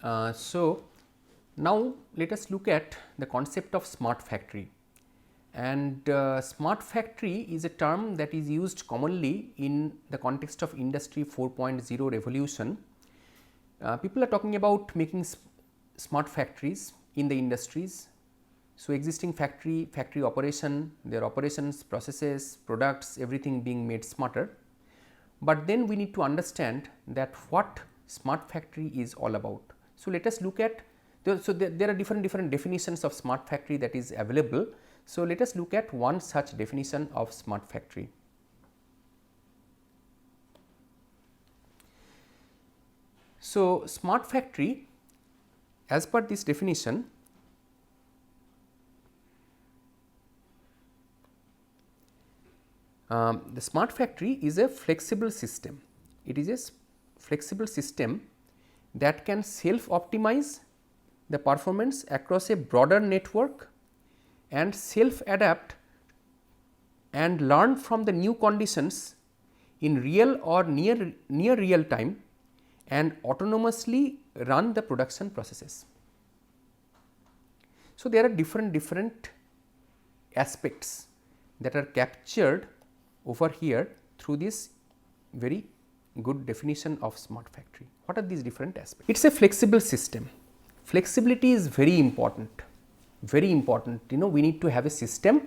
So, now let us look at the concept of smart factory, and smart factory is a term that is used commonly in the context of industry 4.0 revolution. People are talking about making smart factories in the industries. So, existing factory operation, their operations, processes, products, everything being made smarter. But then we need to understand that what smart factory is all about. So, let us look at there are different definitions of smart factory that is available. So, let us look at one such definition of smart factory. So, smart factory, as per this definition, the smart factory is a flexible system. It is a flexible system that can self optimize the performance across a broader network and self adapt and learn from the new conditions in real or near real time and autonomously run the production processes. So, there are different aspects that are captured over here through this very good definition of smart factory. What are these different aspects? It is a flexible system. Flexibility is very important, we need to have a system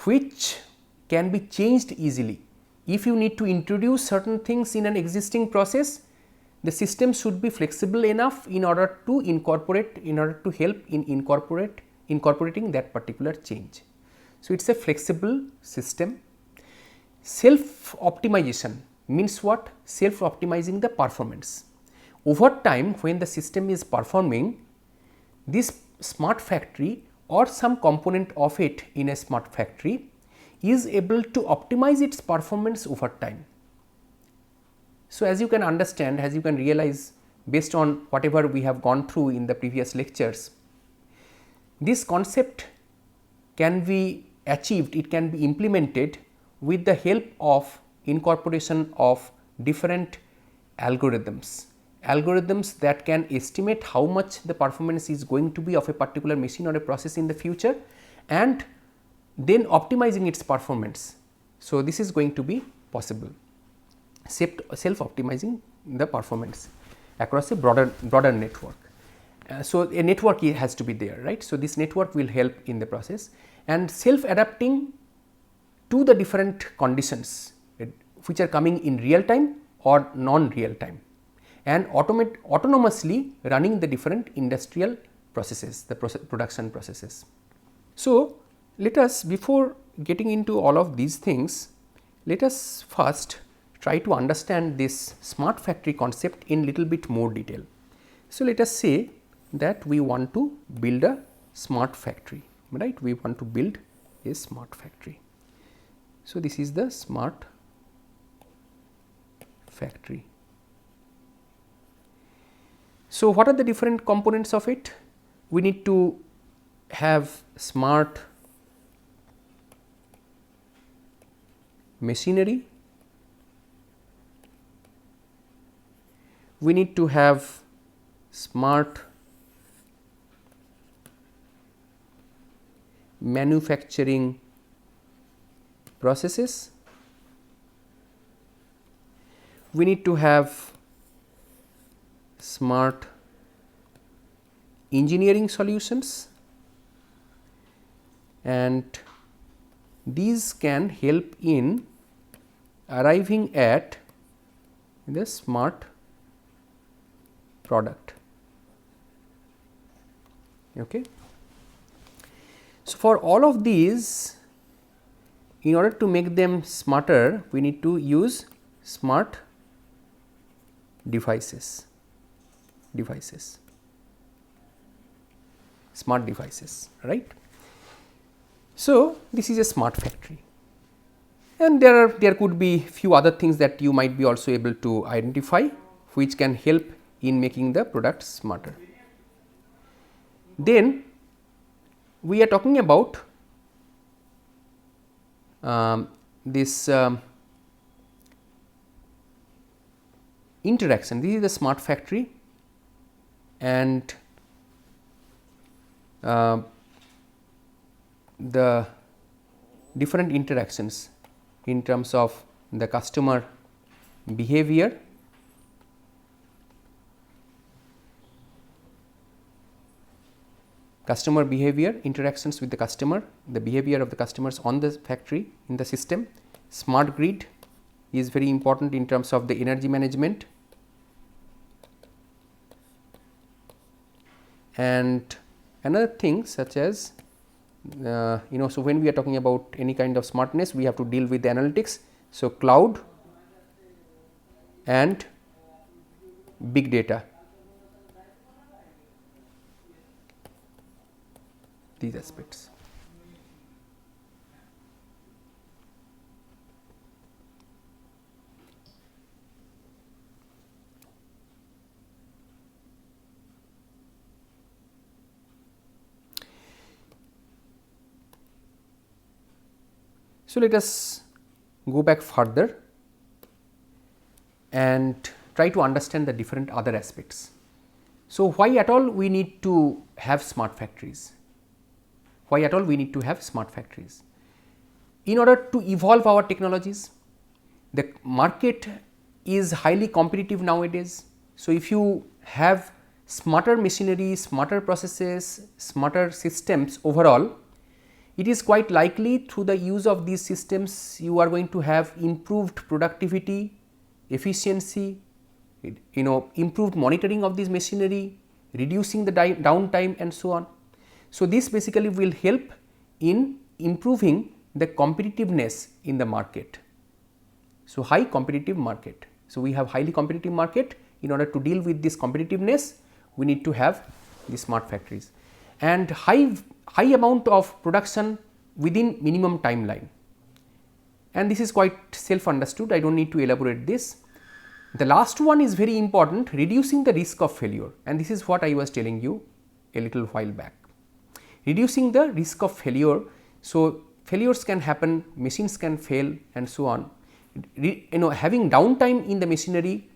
which can be changed easily. If you need to introduce certain things in an existing process, the system should be flexible enough in order to incorporate, in order to help in incorporating that particular change. So, it is a flexible system. Self optimization means what? Self optimizing the performance. Over time, when the system is performing, this smart factory or some component of it in a smart factory is able to optimize its performance over time. So, as you can understand, as you can realize based on whatever we have gone through in the previous lectures, this concept can be achieved, it can be implemented with the help of incorporation of different algorithms that can estimate how much the performance is going to be of a particular machine or a process in the future, and then optimizing its performance. So, this is going to be possible, self optimizing the performance across a broader network. So, a network has to be there, right. So, this network will help in the process, and self adapting to the different conditions which are coming in real time or non real time, and autonomously running the different industrial processes, the production processes. So, let us, before getting into all of these things, let us first try to understand this smart factory concept in little bit more detail. So, let us say that we want to build a smart factory, right. We want to build a smart factory. So, this is the smart factory. So, what are the different components of it? We need to have smart machinery, we need to have smart manufacturing processes, we need to have smart engineering solutions, and these can help in arriving at the smart product. Okay. So, for all of these, in order to make them smarter, we need to use smart devices, smart devices, right. So, this is a smart factory, and there could be few other things that you might be also able to identify which can help in making the product smarter. Then we are talking about this interaction. This is the smart factory, and the different interactions in terms of the customer behavior, interactions with the customer, the behavior of the customers on the factory in the system. Smart grid is very important in terms of the energy management, and another thing such as so when we are talking about any kind of smartness, we have to deal with the analytics. So, cloud and big data, these aspects. So, let us go back further and try to understand the different other aspects. So, why at all we need to have smart factories? Why at all we need to have smart factories? In order to evolve our technologies, the market is highly competitive nowadays. So, if you have smarter machinery, smarter processes, smarter systems overall, it is quite likely through the use of these systems you are going to have improved productivity, efficiency, improved monitoring of this machinery, reducing the downtime and so on. So, this basically will help in improving the competitiveness in the market. So, high competitive market. So, we have highly competitive market. In order to deal with this competitiveness, we need to have the smart factories and high amount of production within minimum timeline, and this is quite self understood. I do not need to elaborate this. The last one is very important, reducing the risk of failure, and this is what I was telling you a little while back. Reducing the risk of failure. So, failures can happen, machines can fail and so on. Having downtime in the machinery,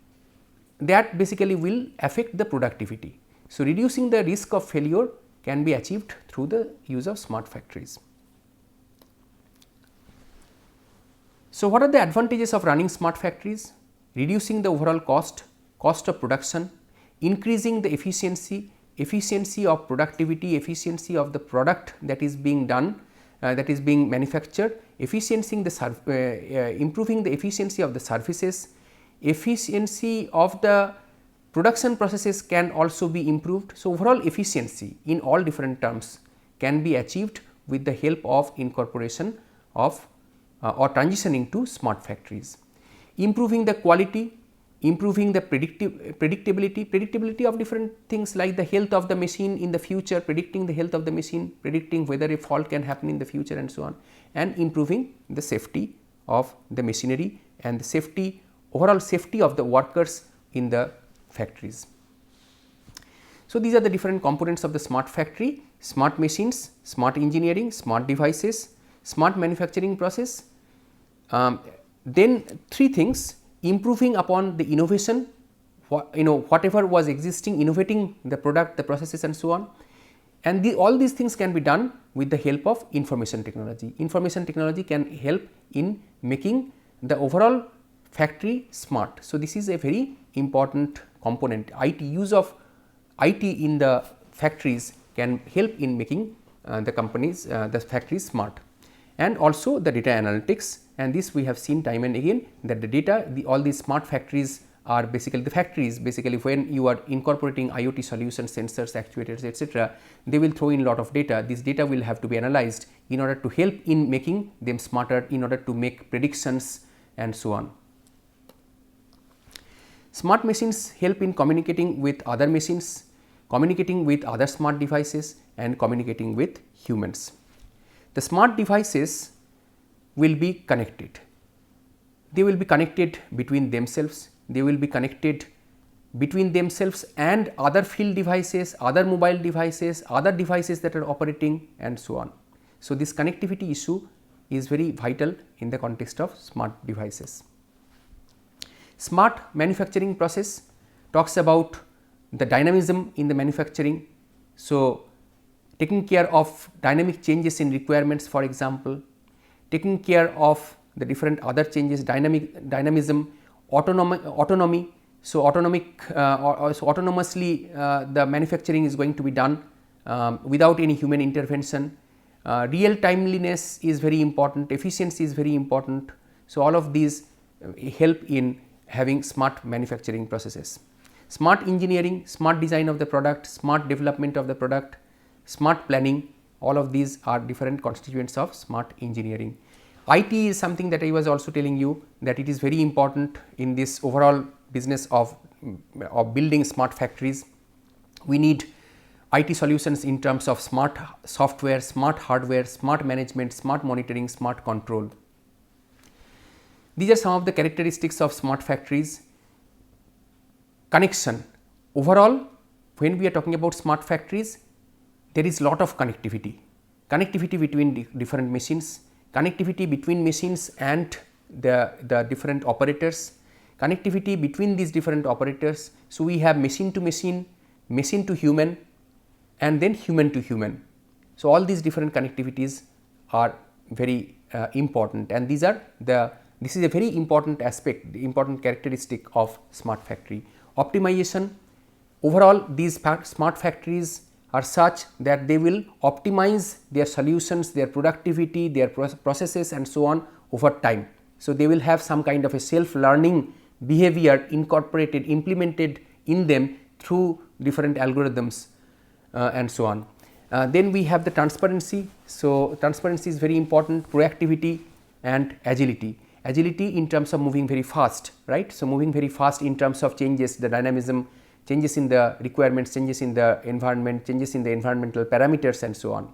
that basically will affect the productivity. So, reducing the risk of failure can be achieved through the use of smart factories. So, what are the advantages of running smart factories? Reducing the overall cost of production, increasing the efficiency of productivity, efficiency of the product that is being done, that is being manufactured, improving the efficiency of the services, efficiency of the production processes can also be improved. So, overall efficiency in all different terms can be achieved with the help of incorporation of or transitioning to smart factories. Improving the quality, improving the predictability of different things like the health of the machine in the future, predicting the health of the machine, predicting whether a fault can happen in the future and so on, and improving the safety of the machinery and the overall safety of the workers in the factories. So, these are the different components of the smart factory: smart machines, smart engineering, smart devices, smart manufacturing process. Then three things: improving upon the innovation, whatever was existing, innovating the product, the processes and so on, and all these things can be done with the help of information technology. Information technology can help in making the overall factory smart. So, this is a very important component. Use of IT in the factories can help in making the factories smart, and also the data analytics, and this we have seen time and again that the data, all these smart factories are basically the factories. Basically, when you are incorporating IoT solutions, sensors, actuators, etc., they will throw in a lot of data. This data will have to be analyzed in order to help in making them smarter, in order to make predictions and so on. Smart machines help in communicating with other machines, communicating with other smart devices and communicating with humans. The smart devices will be connected. They will be connected between themselves, they will be connected between themselves and other field devices, other mobile devices, other devices that are operating and so on. So, this connectivity issue is very vital in the context of smart devices. Smart manufacturing process talks about the dynamism in the manufacturing. So, taking care of dynamic changes in requirements, for example, taking care of the different other changes, dynamism, autonomy. So, autonomously the manufacturing is going to be done without any human intervention. Real timeliness is very important, efficiency is very important. So, all of these help in having smart manufacturing processes. Smart engineering, smart design of the product, smart development of the product, smart planning, all of these are different constituents of smart engineering. IT is something that I was also telling you that it is very important in this overall business of building smart factories. We need IT solutions in terms of smart software, smart hardware, smart management, smart monitoring, smart control. These are some of the characteristics of smart factories. Connection. Overall, when we are talking about smart factories, there is lot of connectivity. Connectivity between different machines, connectivity between machines and the different operators, connectivity between these different operators. So, we have machine to machine, machine to human, and then human to human. So, all these different connectivities are very important, and this is a very important aspect, the important characteristic of smart factory. Optimization. Overall, these smart factories are such that they will optimize their solutions, their productivity, their processes and so on over time. So, they will have some kind of a self learning behavior incorporated, implemented in them through different algorithms and so on. Then we have the transparency. So, transparency is very important, proactivity and agility. Agility in terms of moving very fast, right. So, moving very fast in terms of changes, the dynamism, changes in the requirements, changes in the environment, changes in the environmental parameters and so on.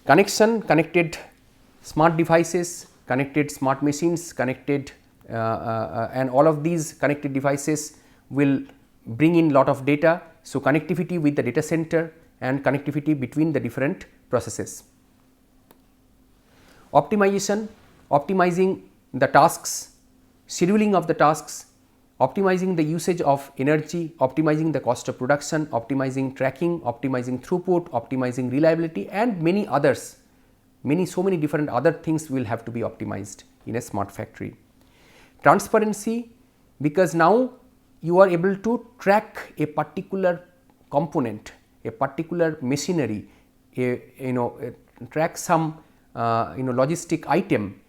Connection, connected smart devices, connected smart machines, connected and all of these connected devices will bring in lot of data. So, connectivity with the data center and connectivity between the different processes. Optimization, optimizing the tasks, scheduling of the tasks, optimizing the usage of energy, optimizing the cost of production, optimizing tracking, optimizing throughput, optimizing reliability and many others, so many different other things will have to be optimized in a smart factory. Transparency, because now you are able to track a particular component, a particular machinery, track some logistic item,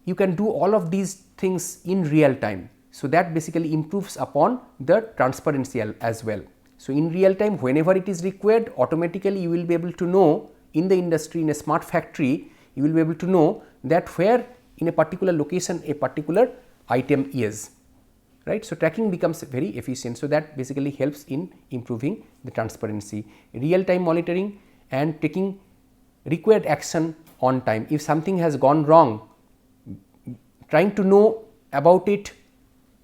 you can do all of these things in real time. So, that basically improves upon the transparency as well. So, in real time whenever it is required, automatically you will be able to know in the industry, in a smart factory, you will be able to know that where in a particular location a particular item is, right. So, tracking becomes very efficient. So, that basically helps in improving the transparency, real time monitoring and taking required action on time. If something has gone wrong, trying to know about it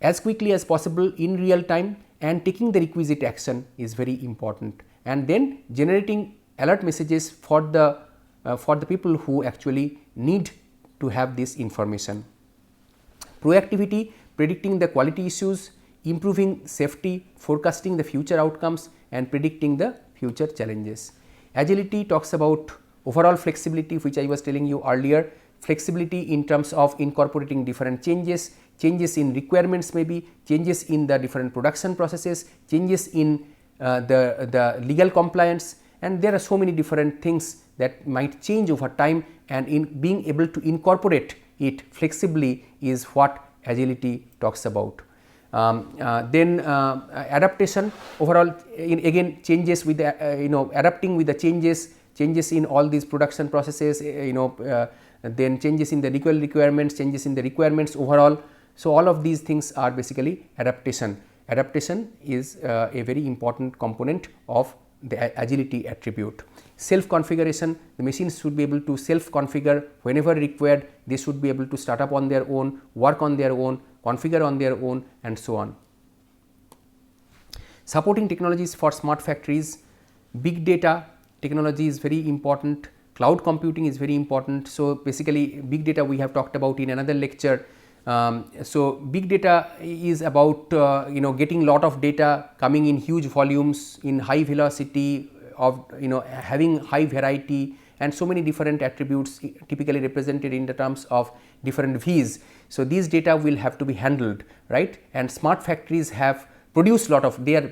as quickly as possible in real time and taking the requisite action is very important, and then generating alert messages for the people who actually need to have this information. Proactivity, predicting the quality issues, improving safety, forecasting the future outcomes and predicting the future challenges. Agility talks about overall flexibility, which I was telling you earlier, flexibility in terms of incorporating different changes, changes in requirements, maybe changes in the different production processes, changes in the legal compliance, and there are so many different things that might change over time, and in being able to incorporate it flexibly is what agility talks about. Then adaptation, overall again changes with the adapting with the changes in all these production processes, then changes in the requirements, changes in the requirements overall. So, all of these things are basically adaptation. Adaptation is a very important component of the agility attribute. Self configuration, the machines should be able to self configure whenever required, they should be able to start up on their own, work on their own, configure on their own and so on. Supporting technologies for smart factories, big data technology is very important, cloud computing is very important. So, basically big data we have talked about in another lecture. So big data is about getting lot of data coming in huge volumes in high velocity of having high variety and so many different attributes typically represented in the terms of different V's. So these data will have to be handled, right, and smart factories have produced lot of, they are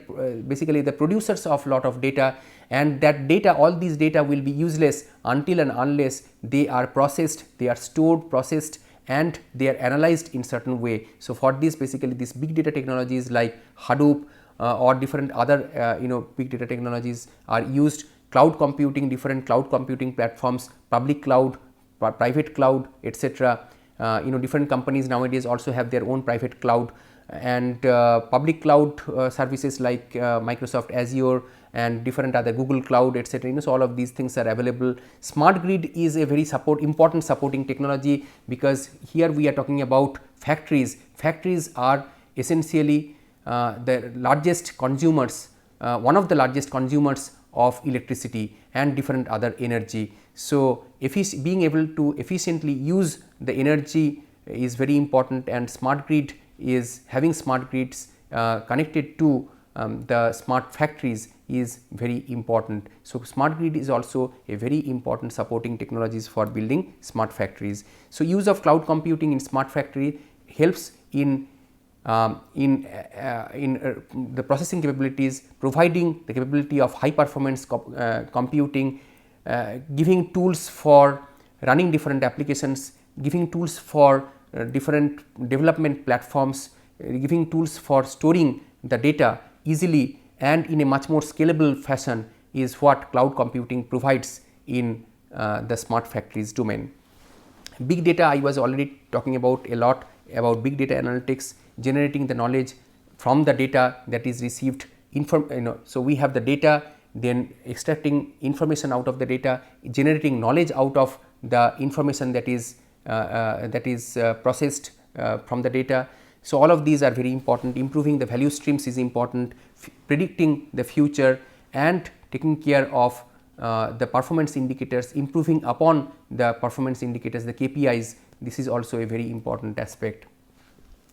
basically the producers of lot of data, and that data, all these data will be useless until and unless they are processed, they are stored, processed and they are analyzed in certain way. So for this, basically these big data technologies like Hadoop or different other big data technologies are used. Cloud computing, different cloud computing platforms, public cloud, private cloud, etc. Different companies nowadays also have their own private cloud, and public cloud services like Microsoft Azure and different other Google Cloud, etc. So all of these things are available. Smart grid is a very important supporting technology, because here we are talking about factories. Factories are essentially the largest consumers, one of the largest consumers of electricity and different other energy. So being able to efficiently use the energy is very important, and smart grid is having smart grids connected to the smart factories is very important. So smart grid is also a very important supporting technologies for building smart factories. So use of cloud computing in smart factory helps in the processing capabilities, providing the capability of high performance computing, giving tools for running different applications, giving tools for different development platforms, giving tools for storing the data easily and in a much more scalable fashion is what cloud computing provides in the smart factories domain. Big data, I was already talking about a lot about big data analytics, generating the knowledge from the data that is received. So we have the data, then extracting information out of the data, generating knowledge out of the information that is processed from the data. So all of these are very important. Improving the value streams is important, predicting the future and taking care of the performance indicators, improving upon the performance indicators, the KPIs. This is also a very important aspect.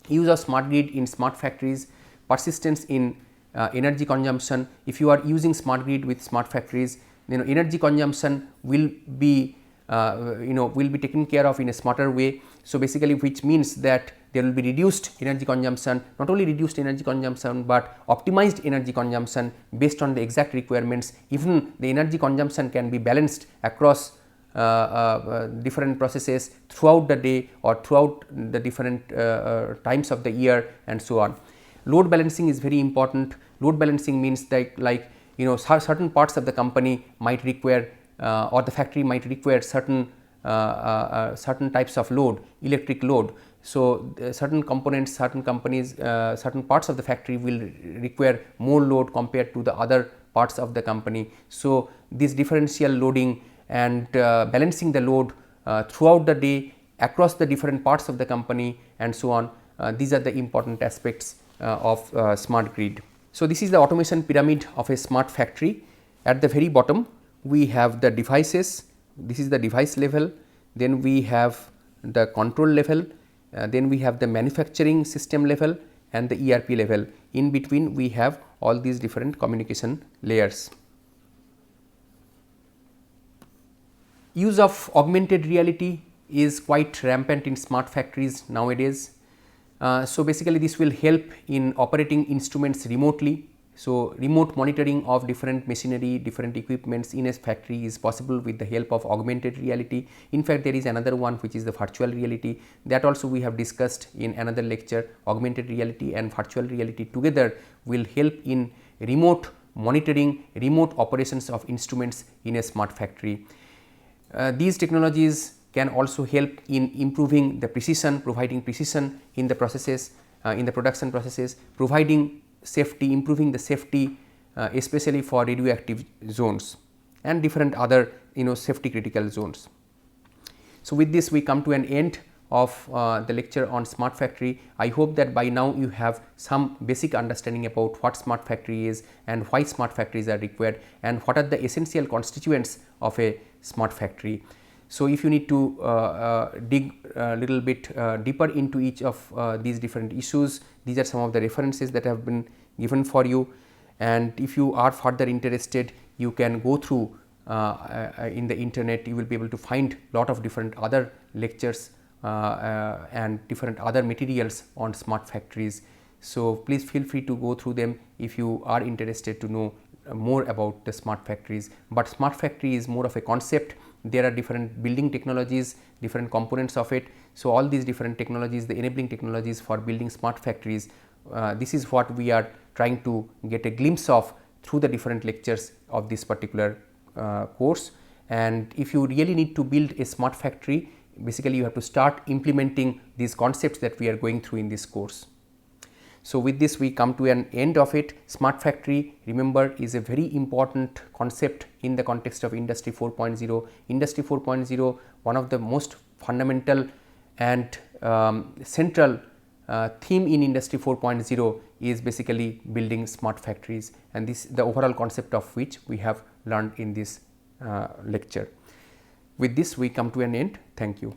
Use of smart grid in smart factories, persistence in energy consumption. If you are using smart grid with smart factories, energy consumption will be taken care of in a smarter way. So basically, which means that there will be reduced energy consumption, not only reduced energy consumption, but optimized energy consumption based on the exact requirements. Even the energy consumption can be balanced across different processes throughout the day or throughout the different times of the year and so on. Load balancing is very important. Load balancing means that certain parts of the company might require or the factory might require certain types of load, electric load. So certain components, certain companies, certain parts of the factory will require more load compared to the other parts of the company. So this differential loading and balancing the load throughout the day across the different parts of the company and so on, these are the important aspects of smart grid. So this is the automation pyramid of a smart factory. At the very bottom we have the devices, this is the device level, then we have the control level, then we have the manufacturing system level and the ERP level. In between we have all these different communication layers. Use of augmented reality is quite rampant in smart factories nowadays. So basically this will help in operating instruments remotely. So remote monitoring of different machinery, different equipments in a factory is possible with the help of augmented reality. In fact, there is another one which is the virtual reality, that also we have discussed in another lecture. Augmented reality and virtual reality together will help in remote monitoring, remote operations of instruments in a smart factory. These technologies can also help in improving the precision, providing precision in the processes, in the production processes, providing safety, improving the safety, especially for radioactive zones and different other safety critical zones. So with this we come to an end of the lecture on smart factory. I hope that by now you have some basic understanding about what smart factory is and why smart factories are required and what are the essential constituents of a smart factory. So, if you need to dig a little bit deeper into each of these different issues, these are some of the references that have been given for you, and if you are further interested, you can go through in the internet. You will be able to find lot of different other lectures and different other materials on smart factories. So, please feel free to go through them if you are interested to know more about the smart factories, but smart factory is more of a concept. There are different building technologies, different components of it. So, all these different technologies, the enabling technologies for building smart factories, this is what we are trying to get a glimpse of through the different lectures of this particular course. And if you really need to build a smart factory, basically you have to start implementing these concepts that we are going through in this course. So, with this we come to an end of it. Smart factory, remember, is a very important concept in the context of Industry 4.0. Industry 4.0, one of the most fundamental and central theme in Industry 4.0 is basically building smart factories, and this the overall concept of which we have learned in this lecture. With this we come to an end. Thank you.